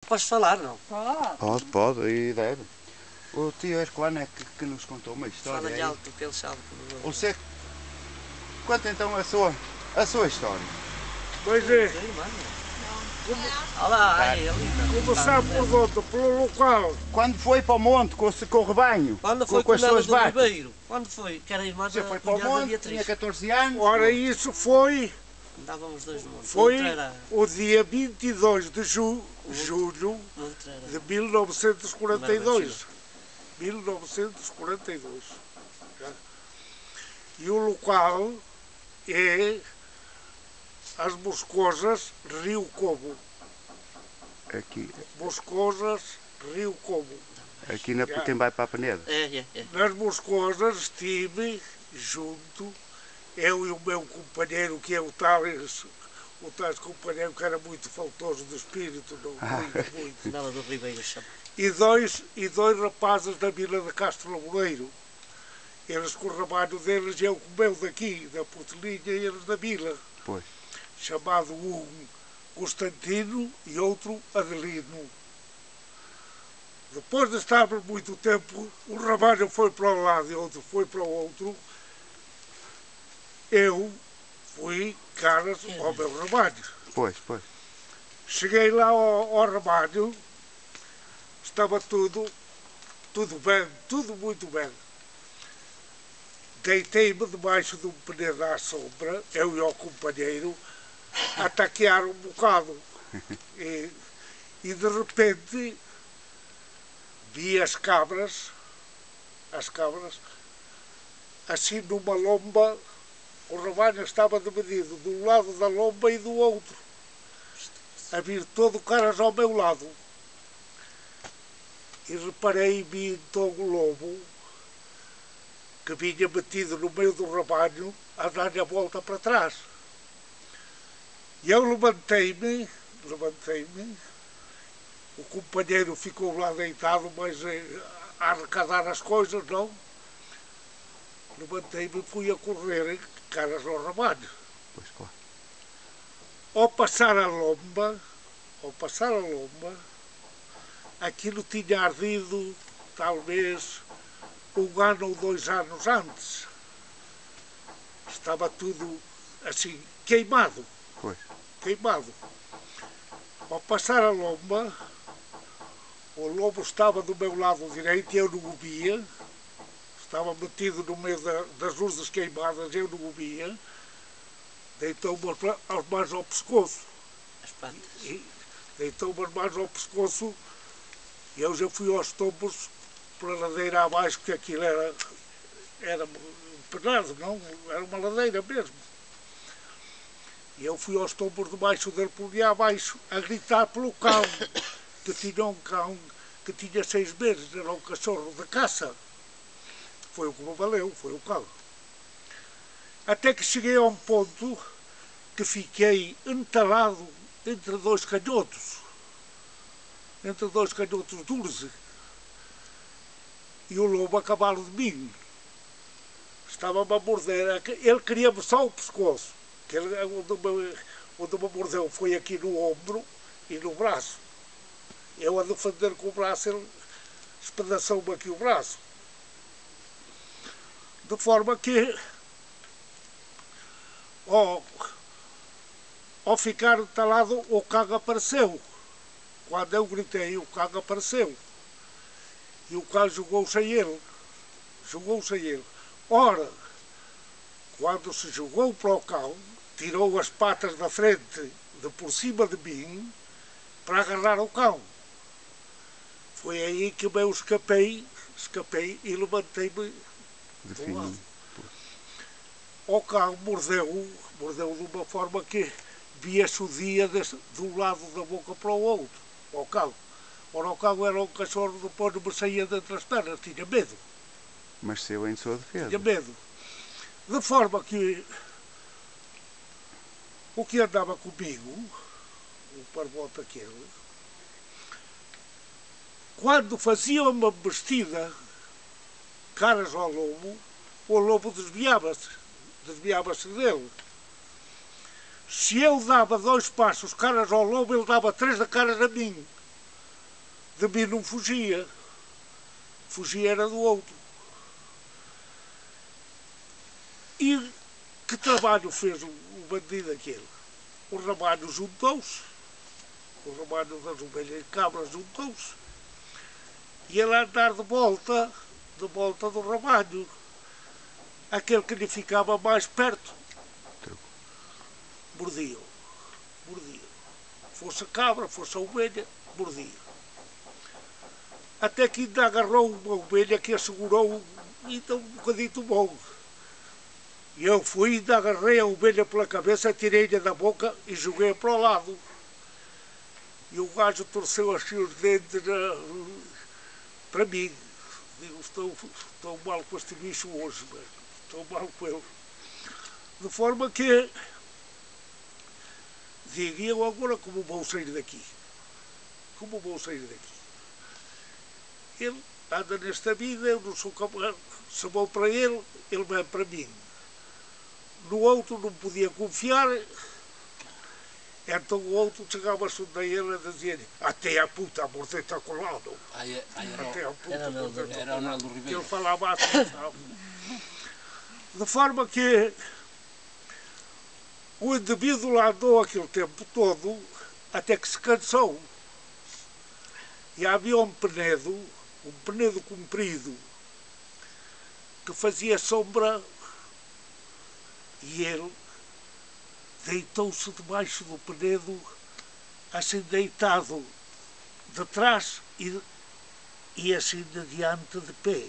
Podes falar, não? Pode e deve. O tio Herculano é que nos contou uma história. Fala-lhe alto, que ele sabe que não. Você conta então a sua história. Pois é, Olá, é ele. começar por onde? Pelo local. Quando foi para o monte com o rebanho, Quando foi com as cunhada suas do vacas? Ribeiro? Quando foi? Que era a irmã Você da foi para o cunhada monte, Beatriz. tinha 14 anos. Ora, isso foi Andávamos dois no monte. foi Outra era- o dia 22 de julho outra era- de 1942. 1942. Já. E o local é as Moscosas, Rio Como. Aqui Moscosas, Rio Como. na, quem vai para a Peneda. É. Nas Moscosas estive junto, eu e o meu companheiro, que é o tais companheiro que era muito faltoso de espírito, não muito. Andava do Ribeiro, chama. E dois rapazes da vila de Castro Laboreiro. Eles com o rebanho deles, eu com o meu daqui, da Portelinha, e eles da vila. Pois. Chamado um Constantino e outro Adelino. Depois de estarmos muito tempo, um rebanho foi para um lado e outro foi para o outro. Eu fui caras ao meu rebanho. Pois. Cheguei lá ao rebanho, estava tudo bem, tudo muito bem. Deitei-me debaixo de um penedo à sombra, eu e o companheiro, a taquear um bocado. E de repente vi as cabras, assim numa lomba, o rebanho estava dividido de um lado da lomba e do outro, a vir todo caras ao meu lado. E reparei e vi então o lobo, que vinha metido no meio do rebanho, a dar-lhe a volta para trás. E eu levantei-me, o companheiro ficou lá deitado, mas a arrecadar as coisas, não. Levantei-me e fui a correr, caras ao rebanho. Pois, claro. Ao passar a lomba, aquilo tinha ardido talvez 1 ano ou 2 anos antes. Estava tudo assim, queimado. Pois. Ao passar a lomba, o lobo estava do meu lado direito e eu não o via. Estava metido no meio das luzes queimadas, eu não o via. Deitou-me as mãos ao pescoço. As patas. Deitou-me as mãos ao pescoço e eu já fui aos tombos pela ladeira abaixo, porque aquilo era penado, não? Era uma ladeira mesmo. E eu fui aos tombos debaixo dele por ali abaixo, a gritar pelo cão, que tinha um cão que tinha 6 meses, era um cachorro de caça. Foi o que me valeu, foi o cão. Até que cheguei a um ponto que fiquei entalado entre 2 canhotos. Entre 2 canhotos de urze. E o lobo a cavalo de mim. Estava-me a morder. Ele queria-me só o pescoço. Onde me mordeu foi aqui no ombro e no braço. Eu a defender com o braço, ele espedaçou-me aqui o braço. De forma que, ao ficar entalado, o cão apareceu. Quando eu gritei, o cão apareceu. E o cão jogou-se a ele. Ora, quando se jogou para o cão, tirou as patas da frente de por cima de mim para agarrar o cão. Foi aí que eu escapei e levantei-me do lado. O cão mordeu de uma forma que via-se o dia de um lado da boca para o outro. O cão. Ora, o cão era um cachorro, depois não me saía dentre as pernas, tinha medo. Mas saiu em sua defesa. Tinha medo. De forma que o que andava comigo, o parbote aquele, quando fazia uma vestida caras ao lobo, o lobo desviava-se dele. Se eu dava 2 passos caras ao lobo, ele dava 3 de caras a mim. de mim não fugia. Fugia era do outro. E que trabalho fez o bandido aquele? O rebanho juntou-se, o rebanho das ovelhas e cabras juntou-se, e ele a andar de volta do rebanho. Aquele que lhe ficava mais perto, mordia. Fosse a cabra, fosse a ovelha, mordia. Até que ainda agarrou uma ovelha que a segurou então um bocadinho bom. E eu fui, ainda agarrei a ovelha pela cabeça, tirei-lhe da boca e joguei para o lado. E o gajo torceu assim os dentes para mim. Digo, estou mal com este bicho hoje, mas estou mal com ele. De forma que, digo, e eu agora como vou sair daqui? Como vou sair daqui? Ele anda nesta vida, eu não sou capaz, se vou para ele, ele vem para mim. No outro não podia confiar, então o outro chegava-se a ele e dizia-lhe: até a puta, amor, está colado. Até a puta, era o Naldo Ribeiro. Ele falava assim, sabe? De forma que o indivíduo lá andou aquele tempo todo, até que se cansou. E havia um penedo comprido, que fazia sombra, e ele deitou-se debaixo do penedo, assim deitado de trás e assim de diante de pé.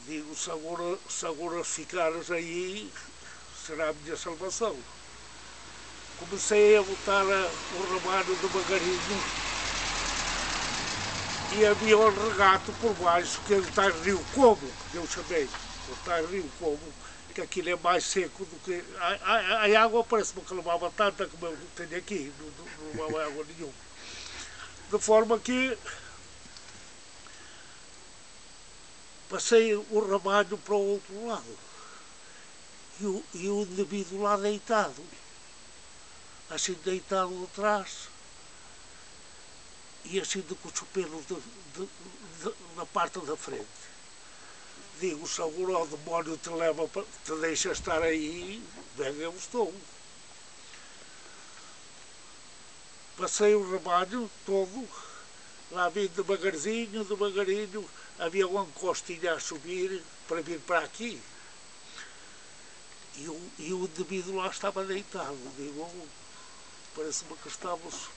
Digo, se agora ficares aí, será a minha salvação. Comecei a botar o rebanho devagarinho, e havia um regato por baixo, que ele está em Rio Como, que eu chamei. Ele está em Rio Como, que aquilo é mais seco do que... A água parece-me que levava tanta como eu tenho aqui, não levava água nenhuma. De forma que passei o rebanho para o outro lado. E o indivíduo lá deitado, assim deitado de trás, e assim com os pelos na parte da frente. Digo, se agora o demónio te leva, te deixa estar aí, bem eu estou. Passei o rebanho todo, lá vim devagarinho, havia uma encostilha a subir para vir para aqui. E o indivíduo lá estava deitado. Digo, parece-me que estávamos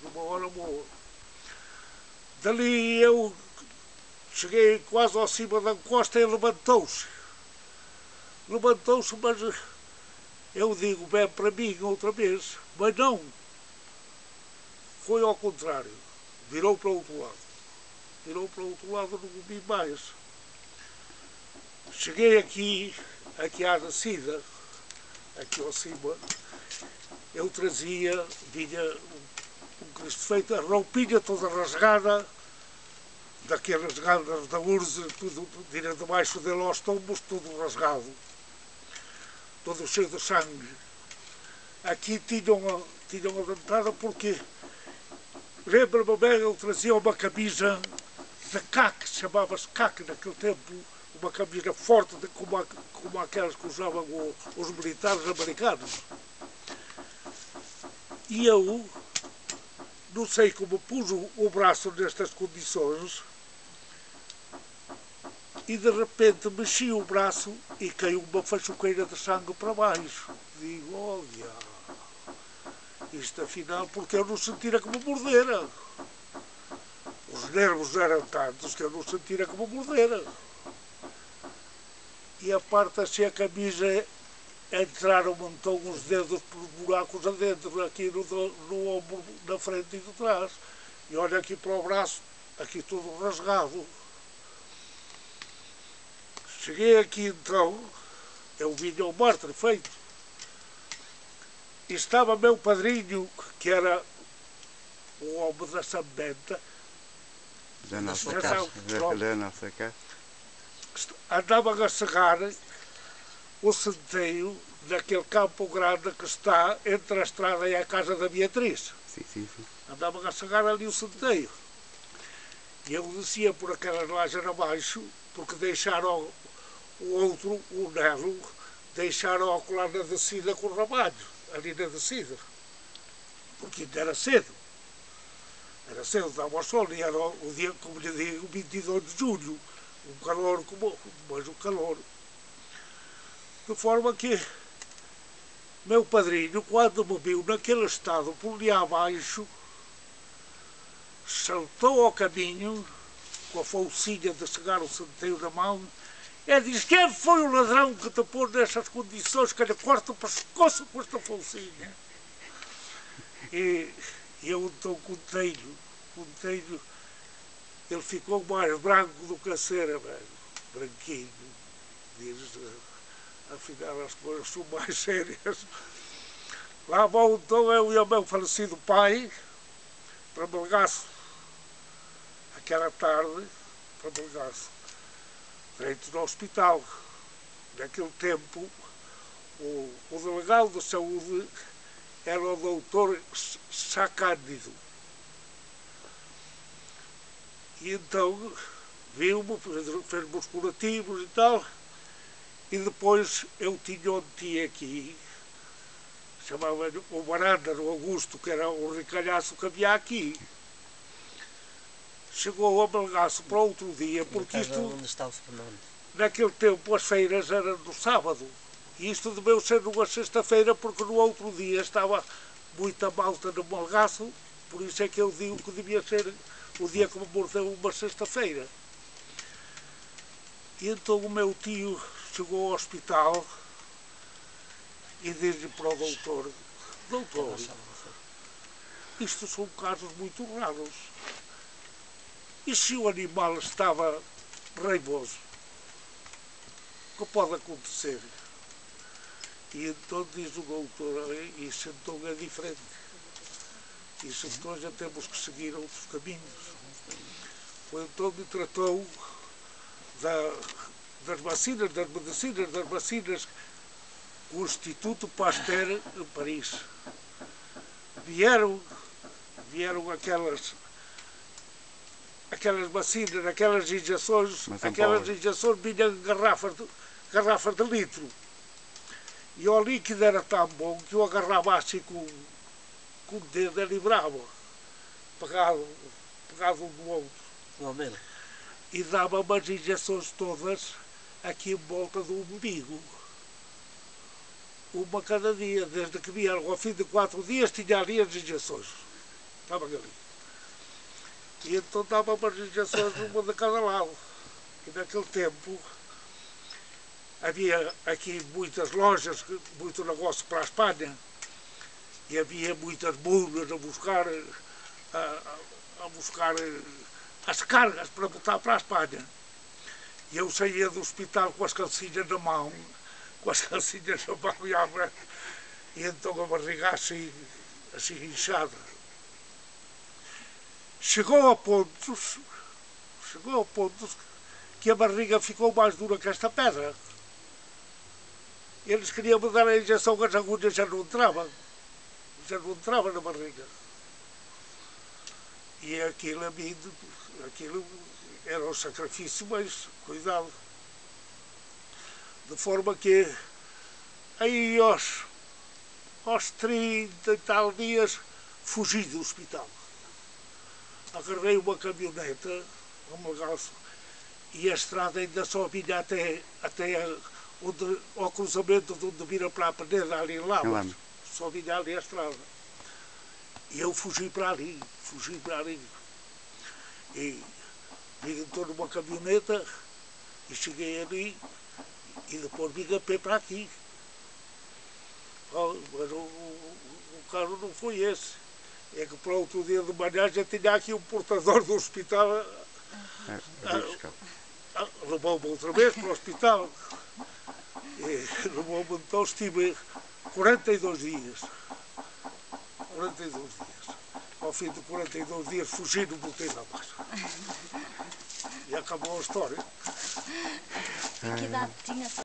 numa hora boa. Dali eu cheguei quase ao cima da encosta e levantou-se. Levantou-se, mas eu digo, vem para mim outra vez. Mas não. Foi ao contrário. Virou para o outro lado. Virou para o outro lado, não vi mais. Cheguei aqui à descida, aqui ao cima, eu trazia, vinha um Cristo feito, a roupinha toda rasgada, daquelas gandas da urze, tudo vinha debaixo dele aos tombos, tudo rasgado, todo cheio de sangue. Aqui tinham a dentada porque, lembro-me bem, eu trazia uma camisa de caque, chamava-se caque naquele tempo, uma camisa forte como aquelas que usavam os militares americanos. E eu, não sei como pus o braço nestas condições, e de repente mexi o braço e caiu uma fachoqueira de sangue para baixo. Digo, olha, isto afinal, porque eu não sentira como mordera. Os nervos eram tantos que eu não sentira como mordera. E a parte assim, a camisa, entraram então uns dedos por buracos adentro, aqui no ombro, na frente e de trás. E olha aqui para o braço, aqui tudo rasgado. Cheguei aqui então, eu vinha ao mártir feito. E estava meu padrinho, que era o homem da Sambenta. Da nossa Já casa. sabe, Da nossa casa. andavam a cegar o centeio naquele campo grande que está entre a estrada e a casa da Beatriz. Sim, sim, sim. andavam a sagar ali o centeio. E eu descia por aquelas lajes abaixo, porque deixaram o outro, o Nelo, deixaram lá na descida com o ramalho, ali na descida. Porque ainda era cedo. Era cedo, dava o sol, e era o dia, como lhe digo, 22 de julho. Um calor como, mas um calor. De forma que meu padrinho, quando me viu naquele estado por ali abaixo, saltou ao caminho, com a folcinha de chegar o centeio na mão, e disse: quem foi o ladrão que te pôs nessas condições, que lhe corta o pescoço com esta folcinha? E eu então contei-lhe, ele ficou mais branco do que a cera, velho, branquinho, diz, afinal as coisas são mais sérias. Lá vou então eu e o meu falecido pai para Melgaço, aquela tarde, para Melgaço, direito no hospital. Naquele tempo, o delegado de saúde era o doutor Sá Cândido. E então viu-me, fez-me os curativos e tal, e depois eu tinha um tio aqui, chamava o Baranda, o Augusto, que era o ricalhaço que havia aqui. Chegou a Melgaço para outro dia, porque isto, onde está o Fernando. Naquele tempo as feiras eram no sábado, e isto deveu ser numa sexta-feira, porque no outro dia estava muita malta no Melgaço, por isso é que eu digo que devia ser o dia que me mordeu uma sexta-feira. E então o meu tio chegou ao hospital e disse para o doutor: doutor, isto são casos muito raros. E se o animal estava raivoso? O que pode acontecer? E então diz o doutor: isso então é diferente. Isso então já temos que seguir outros caminhos. Foi então me tratou das vacinas, das medicinas, das vacinas, o Instituto Pasteur em Paris. Vieram aquelas vacinas, aquelas injeções vinham em garrafas de litro. E o líquido era tão bom que eu agarrava assim com o dedo, ele vibrava, pegado um do outro. E dava-me as injeções todas aqui em volta do umbigo. Uma cada dia, desde que vieram ao fim de 4 dias, tinha ali as injeções. Estavam ali. E então dava-me as injeções uma de cada lado. E naquele tempo havia aqui muitas lojas, muito negócio para a Espanha, e havia muitas mulas a buscar as cargas para botar para a Espanha. E eu saía do hospital com as calcinhas na mão, e então a barriga assim inchada. Chegou a pontos que a barriga ficou mais dura que esta pedra. Eles queriam me dar a injeção, as agulhas já não entravam na barriga. E aquilo era um sacrifício, mas cuidado. De forma que aí aos 30 e tal dias fugi do hospital. Agarrei uma caminhoneta ao Melgaço e a estrada ainda só vinha até ao cruzamento de onde vira para a Peneda, ali em Lavras. Só vinha ali a estrada. E eu fugi para ali. E vim então numa caminhoneta e cheguei ali e depois vim a pé para aqui. Mas o carro não foi esse. É que para outro dia de manhã já tinha aqui um portador do hospital. Levou-me outra vez para o hospital. E levou-me, então estive 42 dias. Ao fim de 42 dias fugi, não voltei lá mais. E acabou a história. Que idade tinha?